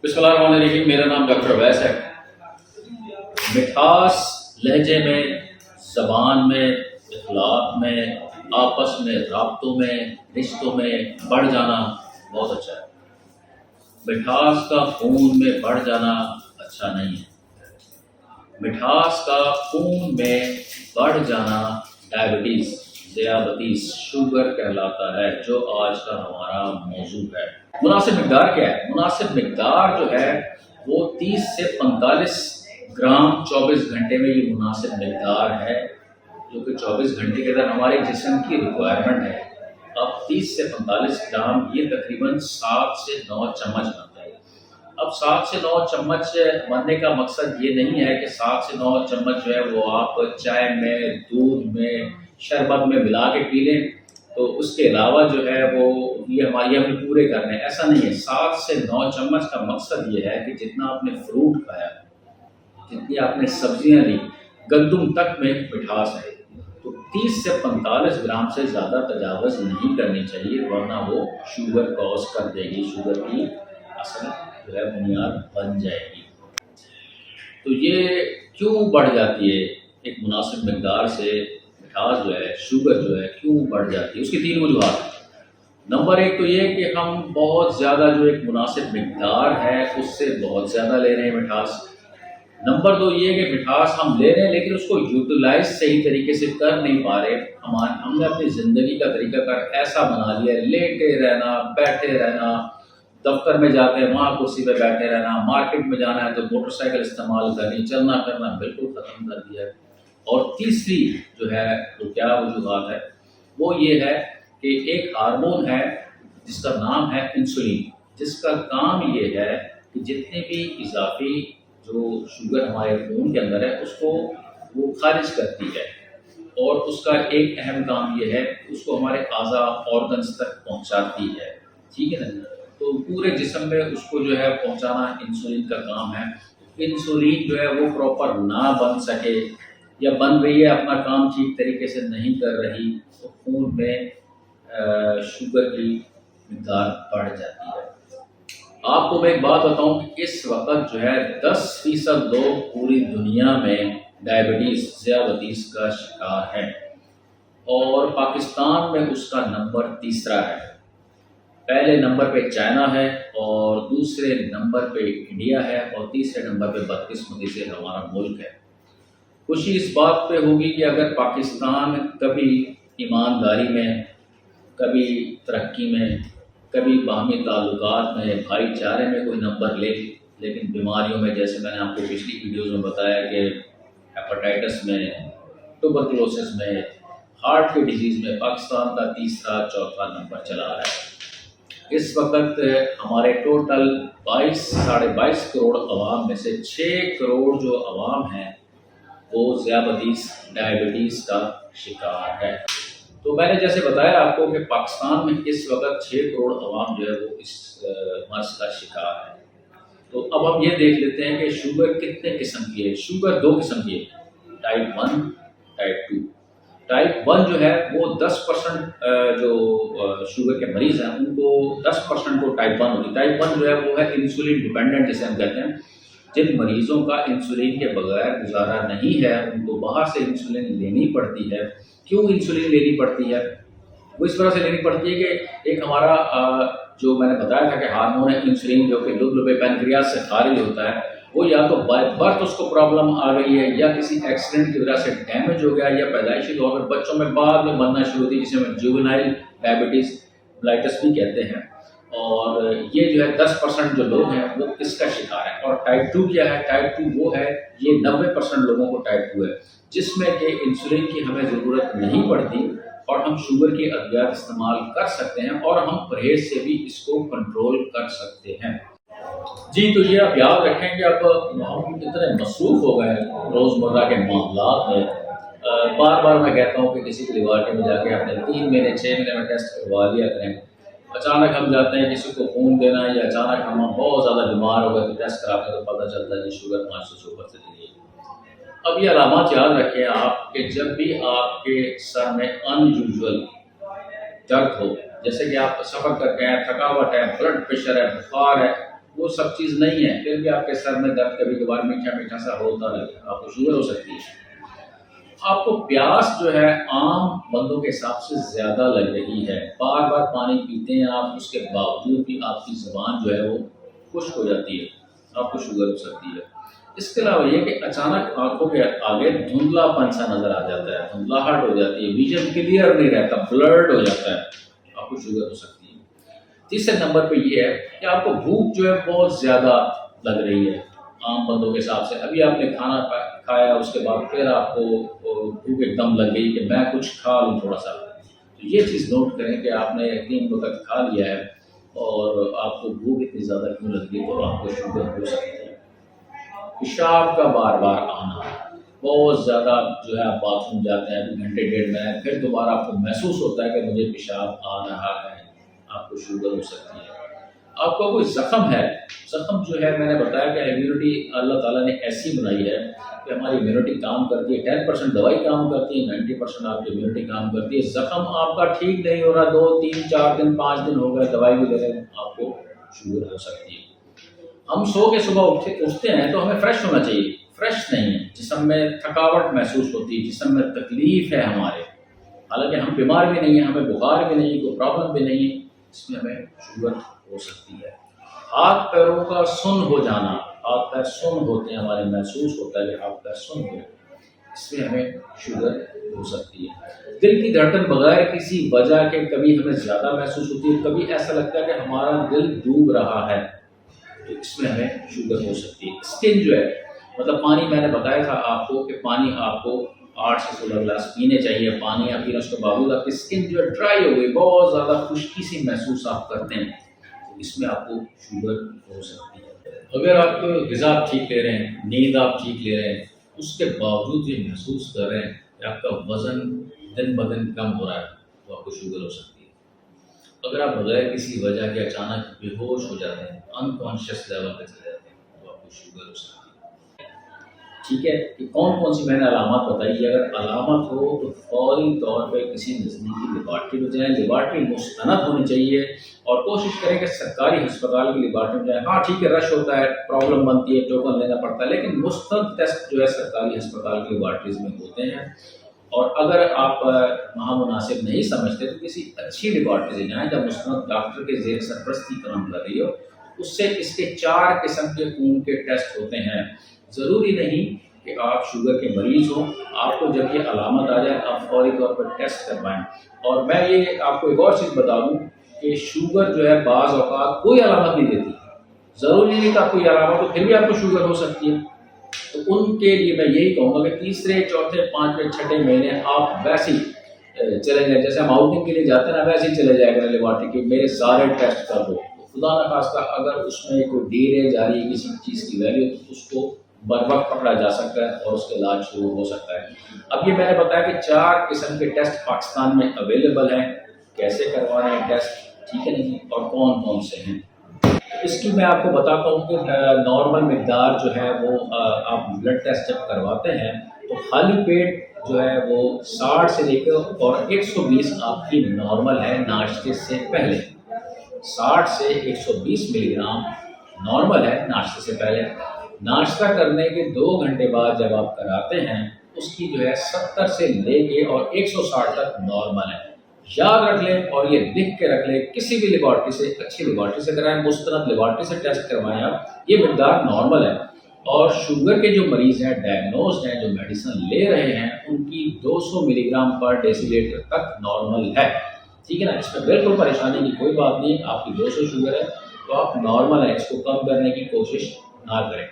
بسم اللہ الرحمن الرحیم۔ میرا نام ڈاکٹر ویس ہے۔ مٹھاس لہجے میں، زبان میں، اخلاق میں، آپس میں رابطوں میں، رشتوں میں بڑھ جانا بہت اچھا ہے۔ مٹھاس کا خون میں بڑھ جانا اچھا نہیں ہے۔ مٹھاس کا خون میں بڑھ جانا ڈائبٹیز، ذیابطیس، شوگر کہلاتا ہے، جو آج کا ہمارا موضوع ہے۔ مناسب مقدار کیا ہے؟ مناسب مقدار جو ہے وہ 30 سے 45 گرام 24 گھنٹے میں، یہ مناسب مقدار ہے، جو کہ 24 گھنٹے کے اندر ہمارے جسم کی ریکوائرمنٹ ہے۔ اب 30 سے 45 گرام، یہ تقریباً 7 سے 9 چمچ بنتا ہے۔ اب 7 سے 9 چمچ بننے کا مقصد یہ نہیں ہے کہ 7 سے 9 چمچ جو ہے وہ آپ چائے میں، دودھ میں، شربت میں ملا کے پی لیں، تو اس کے علاوہ جو ہے وہ یہ ہمیں پورے کرنے ہیں، ایسا نہیں ہے۔ 7 سے 9 چمچ کا مقصد یہ ہے کہ جتنا آپ نے فروٹ کھایا، جتنی آپ نے سبزیاں لی، گندم تک میں مٹھاس ہے، تو 30 سے 45 گرام سے زیادہ تجاوز نہیں کرنی چاہیے، ورنہ وہ شوگر کاز کر دے گی، شوگر کی اصل جو ہے بنیاد بن جائے گی۔ تو یہ کیوں بڑھ جاتی ہے؟ ایک مناسب مقدار سے مٹھاس جو ہے، شوگر جو ہے کیوں بڑھ جاتی ہے؟ اس کی 3 وجوہات ہیں۔ نمبر 1 تو یہ کہ ہم بہت زیادہ جو ایک مناسب مقدار ہے اس سے بہت زیادہ لے رہے ہیں مٹھاس۔ نمبر 2 یہ کہ مٹھاس ہم لے رہے ہیں لیکن اس کو یوٹیلائز صحیح طریقے سے کر نہیں پا رہے۔ ہم نے اپنی زندگی کا طریقہ کار ایسا بنا لیا ہے، لیٹے رہنا، بیٹھے رہنا، دفتر میں جاتے ہیں وہاں کرسی پہ بیٹھے رہنا، مارکیٹ میں جانا ہے تو موٹر سائیکل استعمال کرنی، چلنا پھرنا بالکل ختم کر دیا ہے۔ اور تیسری جو ہے وہ کیا وجوہات ہے، وہ یہ ہے کہ ایک ہارمون ہے جس کا نام ہے انسولین، جس کا کام یہ ہے کہ جتنے بھی اضافی جو شوگر ہمارے خون کے اندر ہے اس کو وہ خارج کرتی ہے، اور اس کا ایک اہم کام یہ ہے کہ اس کو ہمارے اعضاء آرگنز تک پہنچاتی ہے، ٹھیک ہے نا؟ تو پورے جسم میں اس کو جو ہے پہنچانا انسولین کا کام ہے۔ انسولین جو ہے وہ پراپر نہ بن سکے یا بن رہی ہے اپنا کام ٹھیک طریقے سے نہیں کر رہی، تو خون میں شوگر کی مقدار بڑھ جاتی ہے۔ آپ کو میں ایک بات بتاؤں کہ اس وقت جو ہے 10% لوگ پوری دنیا میں ڈائبٹیز، ذیابطیس کا شکار ہیں، اور پاکستان میں اس کا نمبر 3 ہے۔ پہلے نمبر پہ چائنا ہے، اور دوسرے نمبر پہ انڈیا ہے، اور تیسرے نمبر پہ بدقسمتی سے ہمارا ملک ہے۔ خوشی اس بات پہ ہوگی کہ اگر پاکستان کبھی ایمانداری میں، کبھی ترقی میں، کبھی باہمی تعلقات میں، بھائی چارے میں کوئی نمبر لے، لیکن بیماریوں میں، جیسے میں نے آپ کو پچھلی ویڈیوز میں بتایا کہ ہیپاٹائٹس میں، ٹوبرکلوسس میں، ہارٹ کی ڈیزیز میں پاکستان کا 3 4 نمبر چلا رہا ہے۔ اس وقت ہمارے ٹوٹل 22.5 کروڑ عوام میں سے 6 کروڑ جو عوام ہیں وہ ذیابطیس، ڈائبٹیز کا شکار ہے۔ تو میں نے جیسے بتایا آپ کو کہ پاکستان میں اس وقت 6 کروڑ عوام جو ہے وہ اس مرض کا شکار ہے۔ تو اب ہم یہ دیکھ لیتے ہیں کہ شوگر کتنے قسم کی ہے۔ شوگر 2 قسم کی ہے، ٹائپ 1، ٹائپ 2۔ ٹائپ 1 جو ہے وہ 10% جو شوگر کے مریض ہیں ان کو 10% کو ٹائپ 1 ہوتی ہے۔ ٹائپ 1 جو ہے وہ ہے انسولین ڈیپینڈنٹ جسے ہم کہتے ہیں، جن مریضوں کا انسولین کے بغیر گزارا نہیں ہے، ان کو باہر سے انسولین لینی پڑتی ہے۔ کیوں انسولین لینی پڑتی ہے؟ وہ اس طرح سے لینی پڑتی ہے کہ ایک ہمارا جو میں نے بتایا تھا کہ ہارمون ہے انسولین، جو کہ لب پینکریاس سے خارج ہوتا ہے، وہ یا تو بائی برتھ اس کو پرابلم آ گئی ہے، یا کسی ایکسیڈنٹ کی وجہ سے ڈیمیج ہو گیا، یا پیدائشی طور پر بچوں میں بعد میں بننا شروع ہوتی ہے، جسے ہم جوونائل ڈائبٹیز ملائٹس بھی کہتے ہیں۔ اور یہ جو ہے 10% جو لوگ ہیں وہ اس کا شکار ہیں۔ اور ٹائپ 2 کیا ہے؟ ٹائپ 2 وہ ہے، یہ 90% لوگوں کو ٹائپ 2 ہے، جس میں کہ انسولین کی ہمیں ضرورت نہیں پڑتی، اور ہم شوگر کی ادویات استعمال کر سکتے ہیں، اور ہم پرہیز سے بھی اس کو کنٹرول کر سکتے ہیں۔ جی، تو یہ آپ یاد رکھیں کہ اب ہم اتنے مصروف ہو گئے ہیں روزمرہ کے معاملات میں۔ بار بار میں کہتا ہوں کہ کسی کی لیبارٹری میں جا کے اپنے 3 مہینے 6 مہینے میں ٹیسٹ کروا لیا کریں۔ اچانک ہم جاتے ہیں کسی کو خون دینا، یا اچانک ہم بہت زیادہ بیمار ہو گئے تو ٹیسٹ کراتے ہیں تو پتہ چلتا ہے کہ شوگر 500 سے اوپر چلی گئی۔ اب یہ علامات یاد رکھیں آپ کہ جب بھی آپ کے سر میں ان یوزول درد ہو، جیسے کہ آپ سفر کر کے ہیں، تھکاوٹ ہے، بلڈ پریشر ہے، بخار ہے، وہ سب چیز نہیں ہے، پھر بھی آپ کے سر میں درد کبھی کبھار میٹھا میٹھا سا ہوتا ہے، آپ کو شوگر ہو سکتی ہے۔ آپ کو پیاس جو ہے عام بندوں کے حساب سے زیادہ لگ رہی ہے، بار بار پانی پیتے ہیں آپ، اس کے باوجود بھی آپ کی زبان جو ہے وہ خشک ہو جاتی ہے، آپ کو شوگر ہو سکتی ہے۔ اس کے علاوہ یہ کہ اچانک آنکھوں کے آگے دھندلا پن سا نظر آ جاتا ہے، دھندلاہٹ ہو جاتی ہے، ویژن کلیئر نہیں رہتا، بلرڈ ہو جاتا ہے، آپ کو شوگر ہو سکتی ہے۔ تیسرے نمبر پہ یہ ہے کہ آپ کو بھوک جو ہے بہت زیادہ لگ رہی ہے عام بندوں کے حساب سے، ابھی آپ نے کھانا کھایا، اس کے بعد پھر آپ کو بھوک ایک دم لگ گئی کہ میں کچھ کھا لوں تھوڑا سا، تو یہ چیز نوٹ کریں کہ آپ نے 3 وقت کھا لیا ہے اور آپ کو بھوک اتنی زیادہ کیوں لگ گئی، تو آپ کو شوگر ہو سکتی ہے۔ پیشاب کا بار بار آنا، بہت زیادہ جو ہے آپ باتھ روم جاتے ہیں، گھنٹے ڈیڑھ میں پھر دوبارہ آپ کو محسوس ہوتا ہے کہ مجھے پیشاب آ رہا ہے، آپ کو شوگر ہو سکتی ہے۔ آپ کو کوئی زخم ہے، زخم جو ہے میں نے بتایا کہ امیونٹی اللہ تعالیٰ نے ایسی بنائی ہے کہ ہماری امیونٹی کام کرتی ہے، 10% دوائی کام کرتی ہے، 90% آپ کی امیونٹی کام کرتی ہے۔ زخم آپ کا ٹھیک نہیں ہو رہا، 2 3 4 دن 5 دن ہو گئے، دوائی بھی لے رہے ہیں، آپ کو شوگر ہو سکتی ہے۔ ہم سو کے صبح اٹھتے ہیں تو ہمیں فریش ہونا چاہیے، فریش نہیں ہے، جسم میں تھکاوٹ محسوس ہوتی ہے، جسم میں تکلیف ہے ہمارے، حالانکہ ہم بیمار بھی نہیں ہیں، ہمیں بخار بھی نہیں ہے، کوئی پرابلم بھی نہیں ہے، اس میں ہمیں شوگر ہو سکتی ہے۔ ہاتھ پیروں کا سن ہو جانا، ہاتھ پیر سن ہوتے ہیں ہمارے، محسوس ہوتا ہے کہ ہاتھ پیر سن ہوئے، اس میں ہمیں شوگر ہو سکتی ہے۔ دل کی دھڑکن بغیر کسی وجہ کے کبھی ہمیں زیادہ محسوس ہوتی ہے، کبھی ایسا لگتا ہے کہ ہمارا دل ڈوب رہا ہے، تو اس میں ہمیں شوگر ہو سکتی ہے۔ اسکن جو ہے، مطلب پانی میں نے بتایا تھا آپ کو کہ پانی آپ کو 8 سے 16 گلاس پینے چاہیے، پانی آپ پینا، اس کے باوجود آپ کی اسکن جو ہے ڈرائی ہو گئی، بہت زیادہ خشکی سی محسوس آپ کرتے ہیں، تو اس میں آپ کو شوگر ہو سکتی ہے۔ اگر آپ غذا ٹھیک لے رہے ہیں، نیند آپ ٹھیک لے رہے ہیں، اس کے باوجود یہ محسوس کر رہے ہیں کہ آپ کا وزن دن بدن کم ہو رہا ہے، تو آپ کو شوگر ہو سکتی ہے۔ اگر آپ بغیر کسی وجہ کے اچانک بے ہوش ہو جاتے ہیں، انکانشیس لیول پہ چلے جاتے ہیں، تو آپ کو شوگر ہو سکتی ہے۔ ٹھیک ہے کہ کون سی میں نے علامات بتائی، اگر علامت ہو تو فوری طور پہ کسی نزدیکی لیبارٹری میں جائیں، لیبارٹری مستند ہونی چاہیے، اور کوشش کریں کہ سرکاری ہسپتال کی لیبارٹری میں جائیں۔ ہاں ٹھیک ہے، رش ہوتا ہے، پرابلم بنتی ہے، ٹوکن لینا پڑتا ہے، لیکن مستند ٹیسٹ جو ہے سرکاری ہسپتال کی لیبارٹریز میں ہوتے ہیں، اور اگر آپ وہاں مناسب نہیں سمجھتے تو کسی اچھی لیبارٹری سے جائیں جب مستند ڈاکٹر کے زیر سرپرستی کام کر رہی ہو، اس سے اس کے 4 قسم کے خون کے ٹیسٹ ہوتے ہیں۔ ضروری نہیں کہ آپ شوگر کے مریض ہوں، آپ کو جب یہ علامت آ جائے آپ فوری طور پر ٹیسٹ کروائیں۔ اور میں یہ آپ کو ایک اور چیز بتا دوں کہ شوگر جو ہے بعض اوقات کوئی علامت نہیں دیتی، ضروری نہیں کہ آپ کوئی علامت ہو پھر بھی آپ کو شوگر ہو سکتی ہے، تو ان کے لیے میں یہی کہوں گا کہ تیسرے چوتھے پانچویں چھٹے مہینے آپ ویسے ہی چلے جائیں، جیسے ہم آؤٹنگ کے لیے جاتے ہیں نا، ویسے ہی چلے جائے گا لیبارٹری کے، میرے سارے ٹیسٹ کر دو، خدا نخواستہ اگر اس میں کوئی ڈیلے جاری ہے کسی چیز کی ویلیو، تو اس کو بر وقت پکڑا جا سکتا ہے اور اس کا علاج شروع ہو سکتا ہے۔ اب یہ میں نے بتایا کہ 4 قسم کے ٹیسٹ پاکستان میں اویلیبل ہیں، کیسے کروانے ہیں ٹیسٹ، ٹھیک ہے نہیں، اور کون کون سے ہیں۔ اس کی میں آپ کو بتاتا ہوں کہ نارمل مقدار جو ہے وہ آپ بلڈ ٹیسٹ جب کرواتے ہیں تو خالی پیٹ جو ہے وہ 60 سے لے کے اور 120 آپ کی نارمل ہے ناشتے سے پہلے، 60 سے 120 ملی گرام نارمل ہے ناشتے سے پہلے۔ ناشتہ کرنے کے 2 گھنٹے بعد جب آپ کراتے ہیں اس کی جو ہے 70 سے لے کے اور 160 تک نارمل ہے۔ یاد رکھ لیں اور یہ لکھ کے رکھ لیں، کسی بھی لیبارٹری سے، اچھی لیبارٹری سے کرائیں، مستند لیبارٹری سے ٹیسٹ کروائیں آپ، یہ مقدار نارمل ہے۔ اور شوگر کے جو مریض ہیں، ڈائگنوزڈ ہیں، جو میڈیسن لے رہے ہیں، ان کی 200 ملی گرام پر ڈیسی لیٹر تک نارمل ہے، ٹھیک ہے نا، اس میں بالکل پریشانی کی کوئی بات نہیں، آپ کی 200 شوگر ہے تو آپ نارمل ہے، اس کو کم کرنے کی کوشش نہ کریں۔